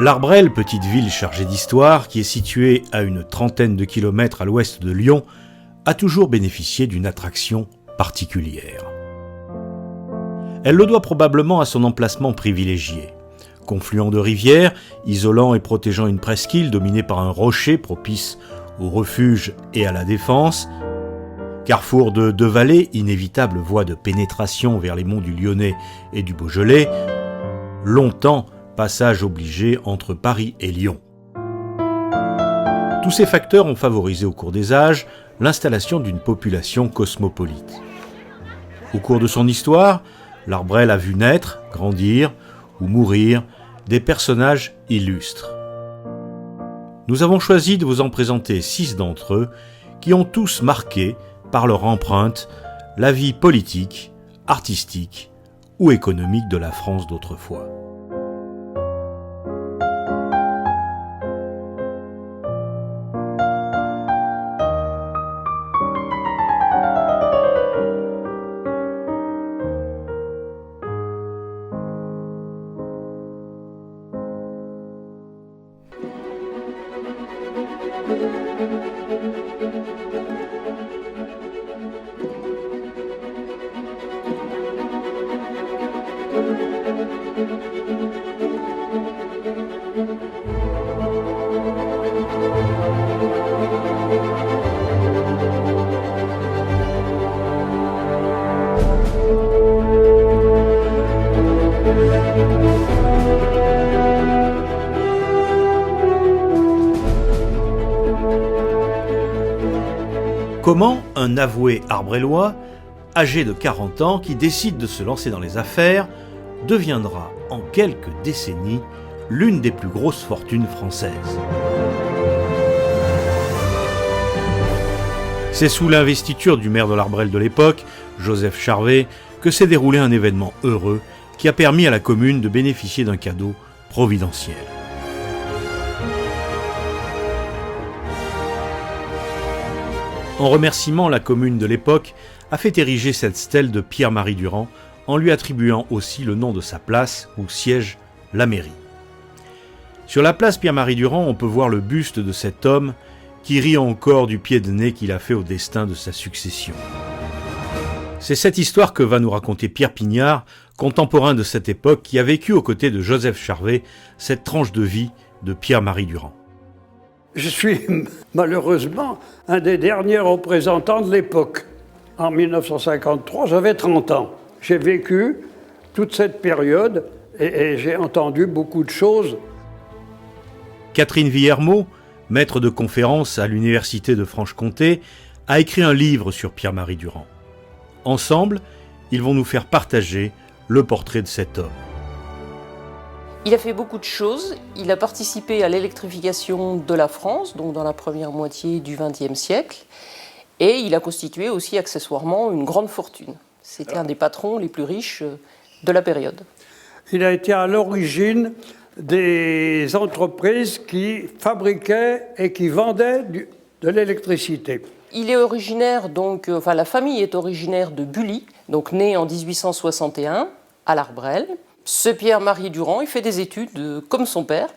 L'Arbrel, petite ville chargée d'histoire, qui est située à une trentaine de kilomètres à l'ouest de Lyon, a toujours bénéficié d'une attraction particulière. Elle le doit probablement à son emplacement privilégié. Confluent de rivières, isolant et protégeant une presqu'île dominée par un rocher propice au refuge et à la défense, carrefour de deux vallées, inévitable voie de pénétration vers les monts du Lyonnais et du Beaujolais, longtemps passage obligé entre Paris et Lyon. Tous ces facteurs ont favorisé au cours des âges l'installation d'une population cosmopolite. Au cours de son histoire, l'Arbrel a vu naître, grandir ou mourir des personnages illustres. Nous avons choisi de vous en présenter 6 d'entre eux qui ont tous marqué, par leur empreinte, la vie politique, artistique ou économique de la France d'autrefois. Comment un avoué arbrelois, âgé de 40 ans, qui décide de se lancer dans les affaires, deviendra en quelques décennies l'une des plus grosses fortunes françaises? C'est sous l'investiture du maire de l'Arbrel de l'époque, Joseph Charvet, que s'est déroulé un événement heureux qui a permis à la commune de bénéficier d'un cadeau providentiel. En remerciement, la commune de l'époque a fait ériger cette stèle de Pierre-Marie Durand en lui attribuant aussi le nom de sa place où siège la mairie. Sur la place Pierre-Marie Durand, on peut voir le buste de cet homme qui rit encore du pied de nez qu'il a fait au destin de sa succession. C'est cette histoire que va nous raconter Pierre Pignard, contemporain de cette époque, qui a vécu aux côtés de Joseph Charvet cette tranche de vie de Pierre-Marie Durand. Je suis malheureusement un des derniers représentants de l'époque. En 1953, j'avais 30 ans. J'ai vécu toute cette période et j'ai entendu beaucoup de choses. Catherine Villermot, maître de conférences à l'université de Franche-Comté, a écrit un livre sur Pierre-Marie Durand. Ensemble, ils vont nous faire partager le portrait de cet homme. Il a fait beaucoup de choses. Il a participé à l'électrification de la France, donc dans la première moitié du XXe siècle. Et il a constitué aussi accessoirement une grande fortune. C'était un des patrons les plus riches de la période. Il a été à l'origine des entreprises qui fabriquaient et qui vendaient de l'électricité. Il est originaire, la famille est originaire de Bully, donc né en 1861 à l'Arbrel. Ce Pierre-Marie Durand, il fait des études comme son père,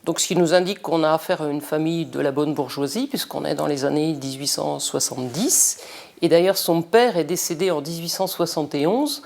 donc ce qui nous indique qu'on a affaire à une famille de la bonne bourgeoisie, puisqu'on est dans les années 1870. Et d'ailleurs, son père est décédé en 1871,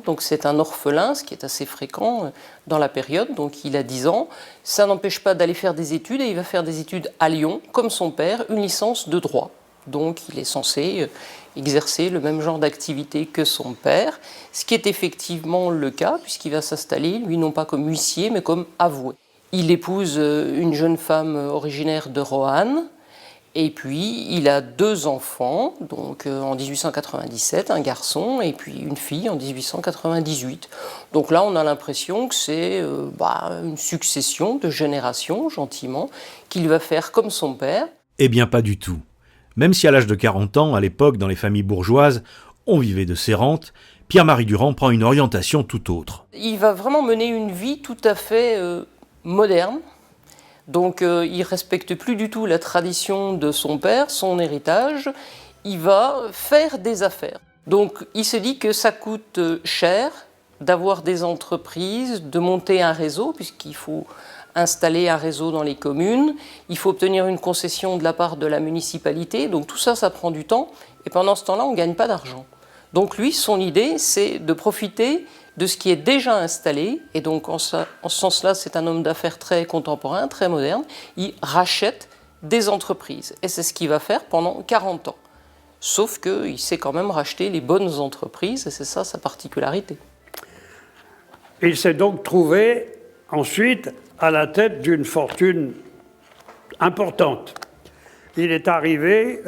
donc c'est un orphelin, ce qui est assez fréquent dans la période, donc il a 10 ans. Ça n'empêche pas d'aller faire des études, et il va faire des études à Lyon, comme son père, une licence de droit. Donc il est censé exercer le même genre d'activité que son père, ce qui est effectivement le cas, puisqu'il va s'installer, lui, non pas comme huissier, mais comme avoué. Il épouse une jeune femme originaire de Roanne, et puis il a 2 enfants, donc en 1897, un garçon, et puis une fille en 1898. Donc là, on a l'impression que c'est une succession de générations, gentiment, qu'il va faire comme son père. Eh bien, pas du tout. Même si à l'âge de 40 ans, à l'époque, dans les familles bourgeoises, on vivait de ses rentes, Pierre-Marie Durand prend une orientation tout autre. Il va vraiment mener une vie tout à fait moderne. Donc il ne respecte plus du tout la tradition de son père, son héritage. Il va faire des affaires. Donc il se dit que ça coûte cher d'avoir des entreprises, de monter un réseau, puisqu'il faut installer un réseau dans les communes, il faut obtenir une concession de la part de la municipalité, donc tout ça, ça prend du temps, et pendant ce temps-là, on ne gagne pas d'argent. Donc lui, son idée, c'est de profiter de ce qui est déjà installé, et donc en ce sens-là, c'est un homme d'affaires très contemporain, très moderne, il rachète des entreprises, et c'est ce qu'il va faire pendant 40 ans. Sauf qu'il sait quand même racheter les bonnes entreprises, et c'est ça sa particularité. Il s'est donc trouvé ensuite à la tête d'une fortune importante. Il est arrivé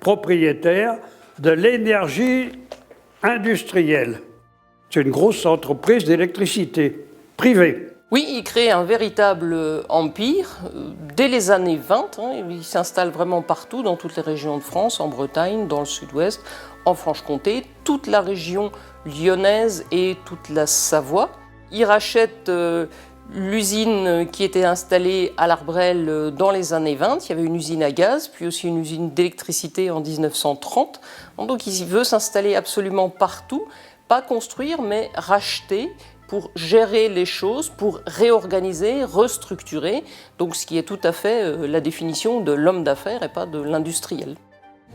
propriétaire de l'énergie industrielle. C'est une grosse entreprise d'électricité privée. Oui, il crée un véritable empire dès les années 20. Il s'installe vraiment partout, dans toutes les régions de France, en Bretagne, dans le sud-ouest, en Franche-Comté, toute la région lyonnaise et toute la Savoie. Il rachète l'usine qui était installée à l'Arbrel dans les années 20. Il y avait une usine à gaz, puis aussi une usine d'électricité en 1930. Donc il veut s'installer absolument partout, pas construire, mais racheter pour gérer les choses, pour réorganiser, restructurer, donc ce qui est tout à fait la définition de l'homme d'affaires et pas de l'industriel.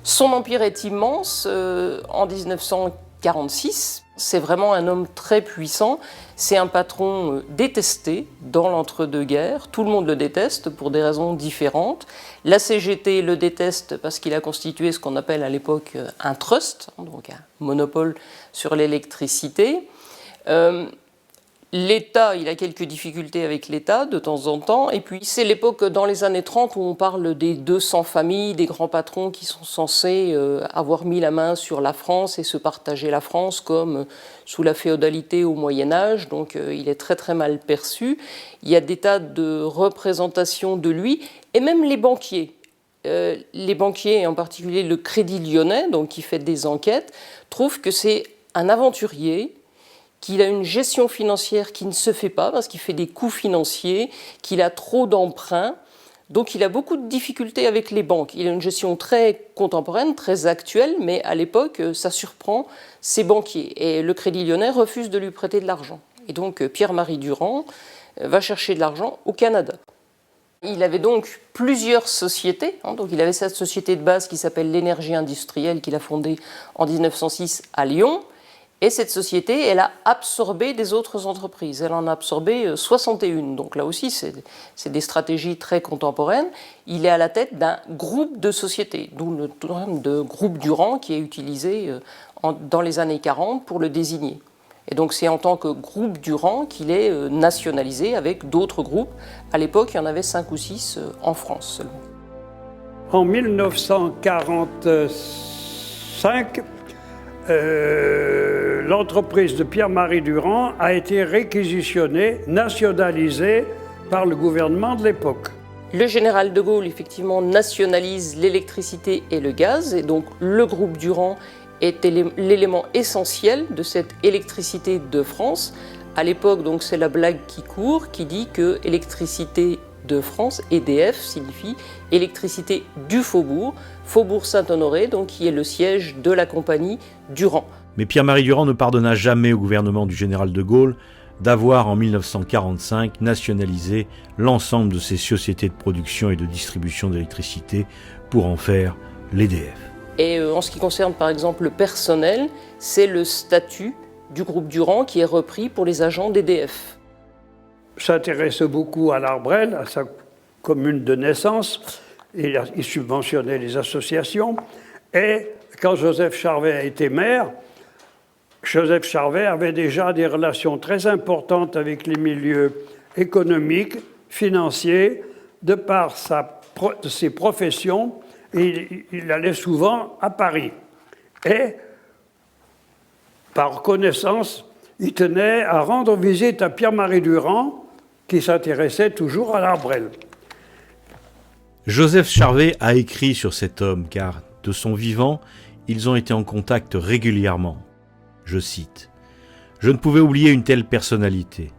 Son empire est immense. En 1946, c'est vraiment un homme très puissant. C'est un patron détesté dans l'entre-deux-guerres. Tout le monde le déteste pour des raisons différentes. La CGT le déteste parce qu'il a constitué ce qu'on appelle à l'époque un trust, donc un monopole sur l'électricité. L'État, il a quelques difficultés avec l'État de temps en temps, et puis c'est l'époque dans les années 30 où on parle des 200 familles, des grands patrons qui sont censés avoir mis la main sur la France et se partager la France comme sous la féodalité au Moyen-Âge, donc il est très très mal perçu. Il y a des tas de représentations de lui, et même les banquiers. Les banquiers, en particulier le Crédit Lyonnais, donc qui fait des enquêtes, trouvent que c'est un aventurier, qu'il a une gestion financière qui ne se fait pas parce qu'il fait des coûts financiers, qu'il a trop d'emprunts, donc il a beaucoup de difficultés avec les banques. Il a une gestion très contemporaine, très actuelle, mais à l'époque, ça surprend ses banquiers. Et le Crédit Lyonnais refuse de lui prêter de l'argent. Et donc Pierre-Marie Durand va chercher de l'argent au Canada. Il avait donc plusieurs sociétés. Donc il avait cette société de base qui s'appelle l'Énergie industrielle qu'il a fondée en 1906 à Lyon. Et cette société, elle a absorbé des autres entreprises. Elle en a absorbé 61. Donc là aussi, c'est des stratégies très contemporaines. Il est à la tête d'un groupe de sociétés, d'où le terme de groupe Durand qui est utilisé dans les années 40 pour le désigner. Et donc c'est en tant que groupe Durand qu'il est nationalisé avec d'autres groupes. À l'époque, il y en avait 5 ou 6 en France seulement. En 1945, l'entreprise de Pierre-Marie Durand a été réquisitionnée, nationalisée par le gouvernement de l'époque. Le général de Gaulle, effectivement, nationalise l'électricité et le gaz, et donc le groupe Durand est l'élément essentiel de cette électricité de France. À l'époque, donc, c'est la blague qui court, qui dit que électricité de France, EDF, signifie électricité du Faubourg, Faubourg Saint-Honoré, donc qui est le siège de la compagnie Durand. Mais Pierre-Marie Durand ne pardonna jamais au gouvernement du général de Gaulle d'avoir en 1945 nationalisé l'ensemble de ces sociétés de production et de distribution d'électricité pour en faire l'EDF. Et en ce qui concerne par exemple le personnel, c'est le statut du groupe Durand qui est repris pour les agents d'EDF. S'intéressait beaucoup à l'Arbrel, à sa commune de naissance. Il subventionnait les associations. Et quand Joseph Charvet a été maire, Joseph Charvet avait déjà des relations très importantes avec les milieux économiques, financiers, de par ses professions. Il allait souvent à Paris. Et, par connaissance, il tenait à rendre visite à Pierre-Marie Durand, qui s'intéressait toujours à l'Arbrel. Joseph Charvet a écrit sur cet homme, car de son vivant, ils ont été en contact régulièrement. Je cite : « Je ne pouvais oublier une telle personnalité.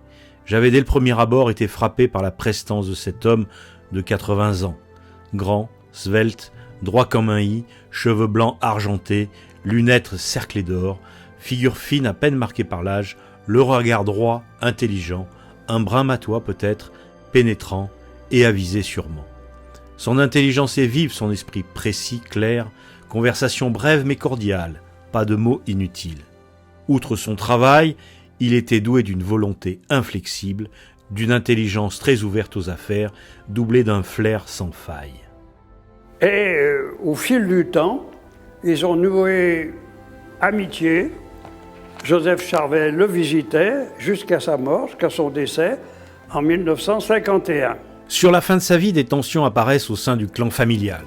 J'avais dès le premier abord été frappé par la prestance de cet homme de 80 ans. Grand, svelte, droit comme un i, cheveux blancs argentés, lunettes cerclées d'or, figure fine à peine marquée par l'âge, le regard droit, intelligent, un brin matois peut-être, pénétrant et avisé sûrement. Son intelligence est vive, son esprit précis, clair, conversation brève mais cordiale, pas de mots inutiles. Outre son travail, il était doué d'une volonté inflexible, d'une intelligence très ouverte aux affaires, doublée d'un flair sans faille. Et au fil du temps, ils ont noué amitié. Joseph Charvet le visitait jusqu'à sa mort, jusqu'à son décès, en 1951. Sur la fin de sa vie, des tensions apparaissent au sein du clan familial.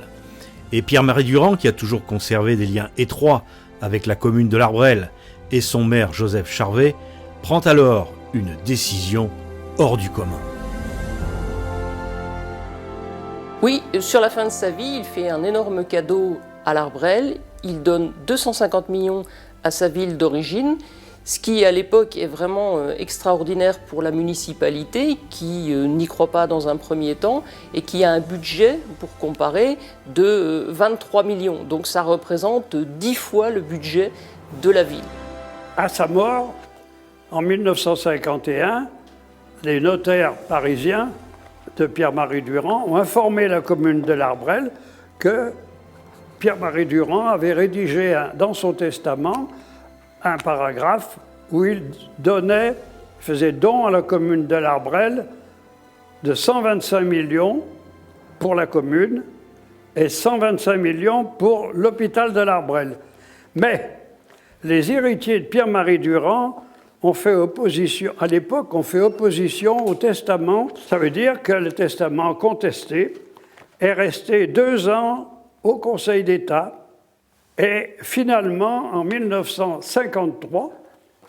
Et Pierre-Marie Durand, qui a toujours conservé des liens étroits avec la commune de l'Arbrelle et son maire Joseph Charvet, prend alors une décision hors du commun. Oui, sur la fin de sa vie, il fait un énorme cadeau à l'Arbrelle. Il donne 250 millions à sa ville d'origine, ce qui à l'époque est vraiment extraordinaire pour la municipalité qui n'y croit pas dans un premier temps et qui a un budget, pour comparer, de 23 millions. Donc ça représente 10 fois le budget de la ville. À sa mort, en 1951, les notaires parisiens de Pierre-Marie Durand ont informé la commune de l'Arbrelle que Pierre-Marie Durand avait rédigé dans son testament un paragraphe où il faisait don à la commune de l'Arbrelle de 125 millions pour la commune et 125 millions pour l'hôpital de l'Arbrelle. Mais les héritiers de Pierre-Marie Durand ont fait opposition, à l'époque, ont fait opposition au testament. Ça veut dire que le testament contesté est resté 2 ans au Conseil d'État. Et finalement, en 1953,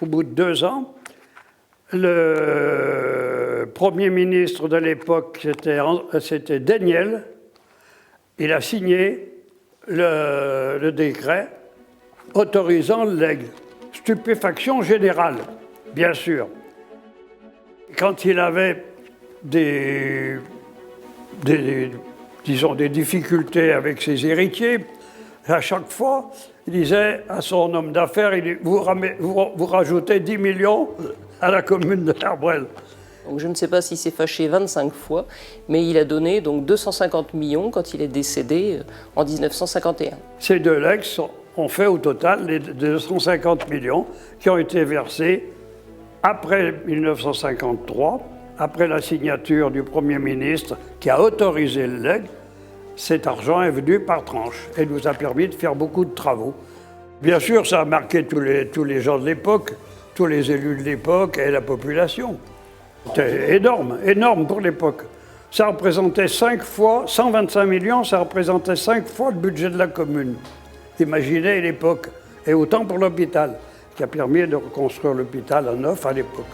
au bout de 2 ans, le Premier ministre de l'époque, c'était Dainiel, il a signé le décret autorisant le legs. Stupéfaction générale, bien sûr. Quand il avait des difficultés avec ses héritiers, à chaque fois, il disait à son homme d'affaires, vous rajoutez 10 millions à la commune de l'Arbrelle. Donc je ne sais pas s'il s'est fâché 25 fois, mais il a donné donc 250 millions quand il est décédé en 1951. Ces 2 legs ont fait au total les 250 millions qui ont été versés après 1953, après la signature du Premier ministre qui a autorisé le legs. Cet argent est venu par tranche et nous a permis de faire beaucoup de travaux. Bien sûr, ça a marqué tous les gens de l'époque, tous les élus de l'époque et la population. C'était énorme, énorme pour l'époque. Ça représentait 5 fois, 125 millions, ça représentait 5 fois le budget de la commune. Imaginez l'époque. Et autant pour l'hôpital, qui a permis de reconstruire l'hôpital à neuf à l'époque.